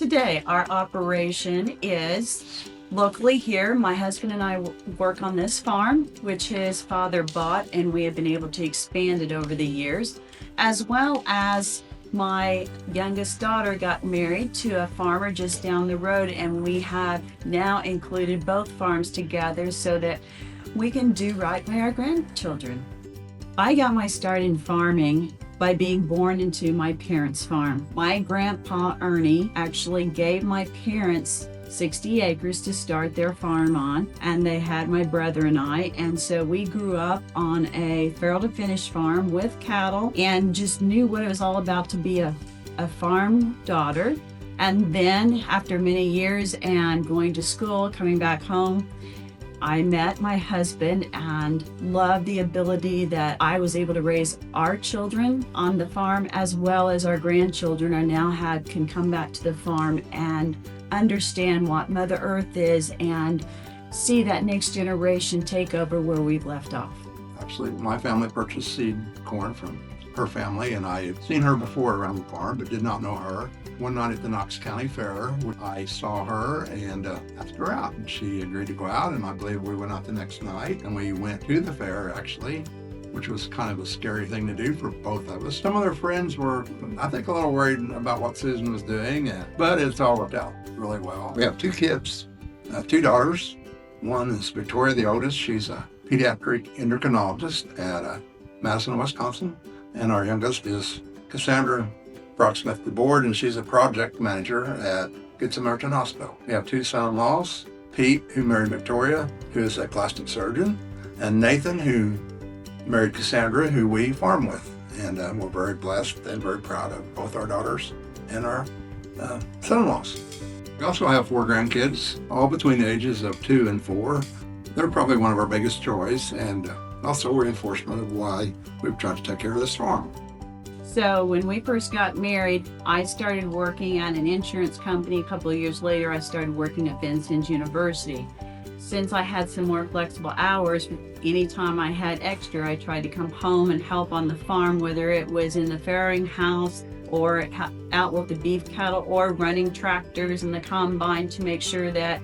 today, our operation is locally here. My husband and I work on this farm, which his father bought, and we have been able to expand it over the years, as well as my youngest daughter got married to a farmer just down the road, and we have now included both farms together so that we can do right by our grandchildren. I got my start in farming by being born into my parents' farm. My grandpa Ernie actually gave my parents 60 acres to start their farm on, and they had my brother and I, and so we grew up on a farrow to finish farm with cattle and just knew what it was all about to be a farm daughter. And then after many years and going to school, coming back home, I met my husband and loved the ability that I was able to raise our children on the farm, as well as our grandchildren are now can come back to the farm and understand what Mother Earth is and see that next generation take over where we've left off. Actually, my family purchased seed corn from her family, and I had seen her before around the farm, but did not know her. One night at the Knox County Fair, I saw her and asked her out, and she agreed to go out, and I believe we went out the next night, and we went to the fair, actually, which was kind of a scary thing to do for both of us. Some of their friends were, I think, a little worried about what Susan was doing, but it's all worked out really well. We have two kids, two daughters. One is Victoria, the oldest. She's a pediatric endocrinologist at Madison, Wisconsin. And our youngest is Cassandra Brocksmith, the board, and she's a project manager at Good Samaritan Hospital. We have two son-in-laws, Pete, who married Victoria, who is a plastic surgeon, and Nathan, who married Cassandra, who we farm with. And we're very blessed and very proud of both our daughters and our son-in-laws. We also have 4 grandkids, all between the ages of 2 and 4. They're probably one of our biggest joys, and also reinforcement of why we've tried to take care of this farm. So when we first got married, I started working at an insurance company. A couple of years later, I started working at Vincennes University. Since I had some more flexible hours, anytime I had extra, I tried to come home and help on the farm, whether it was in the farrowing house or out with the beef cattle or running tractors and the combine to make sure that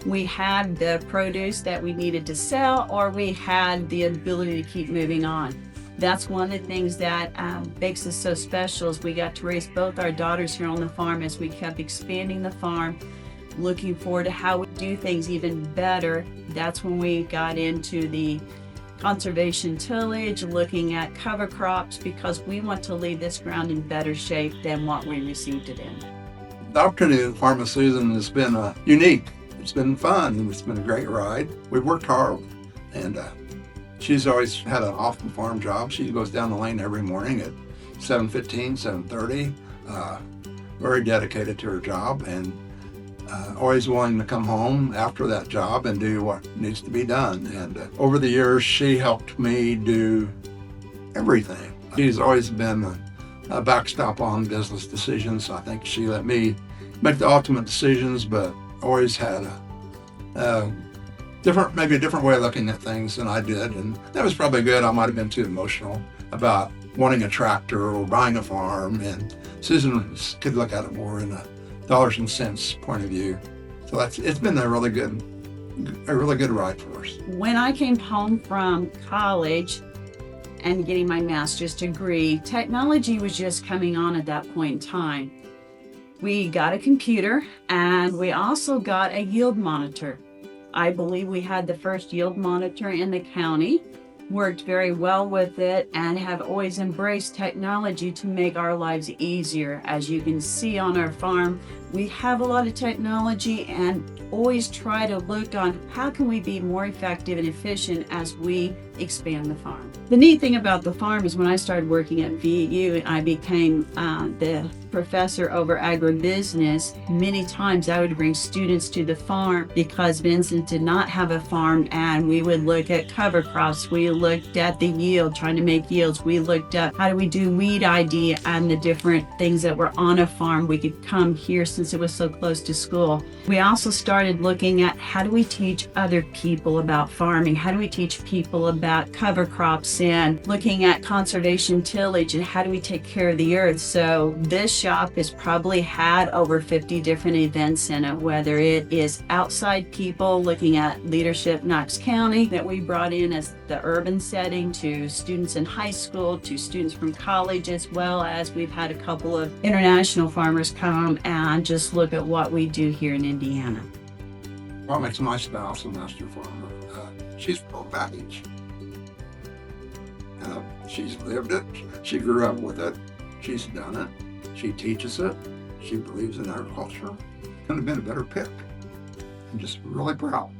we had the produce that we needed to sell, or we had the ability to keep moving on. That's one of the things that makes us so special, is we got to raise both our daughters here on the farm as we kept expanding the farm, looking forward to how we do things even better. That's when we got into the conservation tillage, looking at cover crops, because we want to leave this ground in better shape than what we received it in. The opportunity to farm with Susan has been unique. It's been fun, and it's been a great ride. We've worked hard, and she's always had an off-the-farm job. She goes down the lane every morning at 7:15, 7:30, very dedicated to her job, and always willing to come home after that job and do what needs to be done. And over the years, she helped me do everything. She's always been a backstop on business decisions. I think she let me make the ultimate decisions, but always had maybe a different way of looking at things than I did, and that was probably good. I might have been too emotional about wanting a tractor or buying a farm, and Susan could look at it more in a dollars and cents point of view. So it's been a really good ride for us. When I came home from college and getting my master's degree, technology was just coming on at that point in time. We got a computer, and we also got a yield monitor. I believe we had the first yield monitor in the county, worked very well with it, and have always embraced technology to make our lives easier. As you can see on our farm, we have a lot of technology and always try to look on how can we be more effective and efficient as we expand the farm. The neat thing about the farm is when I started working at VU, I became the professor over agribusiness. Many times I would bring students to the farm because Vincent did not have a farm, and we would look at cover crops. We looked at the yield, trying to make yields. We looked at how do we do weed ID and the different things that were on a farm. We could come here since it was so close to school. We also started looking at how do we teach other people about farming? How do we teach people about cover crops and looking at conservation tillage and how do we take care of the earth? So this shop has probably had over 50 different events in it, whether it is outside people looking at leadership Knox County that we brought in as the urban setting, to students in high school, to students from college, as well as we've had a couple of international farmers come and just look at what we do here in Indiana. What makes my spouse a master farmer? She's full package. She's lived it. She grew up with it. She's done it. She teaches it. She believes in agriculture. Couldn't have been a better pick. I'm just really proud.